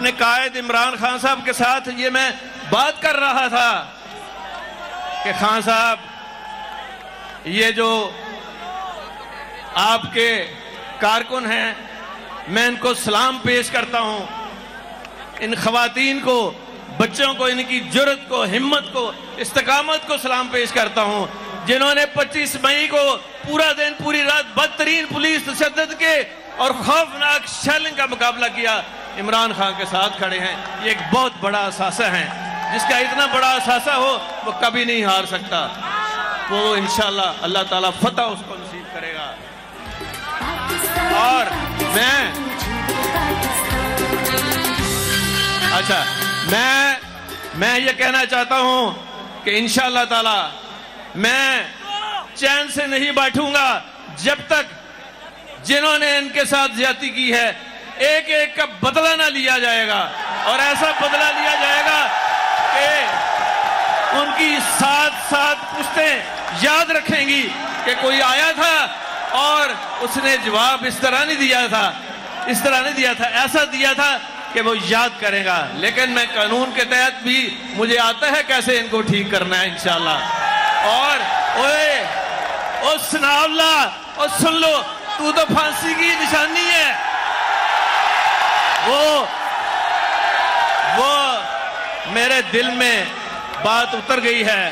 अपने कायद इमरान खान साहब के साथ ये मैं बात कर रहा था कि खान साहब, ये जो आपके कारकुन हैं, मैं इनको सलाम पेश करता हूं। इन खवातीन को, बच्चों को, इनकी जुर्रत को, हिम्मत को, इस्तकामत को सलाम पेश करता हूं, जिन्होंने 25 मई को पूरा दिन पूरी रात बदतरीन पुलिस तशद्दुद के और खौफनाक शेलिंग का मुकाबला किया। इमरान खान के साथ खड़े हैं। ये एक बहुत बड़ा असासा है। जिसका इतना बड़ा असासा हो वो कभी नहीं हार सकता। वो इंशाअल्लाह अल्लाह ताला फतह उसको नसीब करेगा। और मैं ये कहना चाहता हूं कि इंशाअल्लाह ताला मैं चैन से नहीं बैठूंगा जब तक जिन्होंने इनके साथ ज्यादती की है एक एक का बदला ना लिया जाएगा। और ऐसा बदला लिया जाएगा कि उनकी सात पुश्तें याद रखेंगी कि कोई आया था और उसने जवाब इस तरह नहीं दिया था, ऐसा दिया था कि वो याद करेगा। लेकिन मैं कानून के तहत भी मुझे आता है कैसे इनको ठीक करना है इंशाअल्लाह। और ओए सुनावला, और सुन लो, तू तो फांसी की निशानी है। वो मेरे दिल में बात उतर गई है।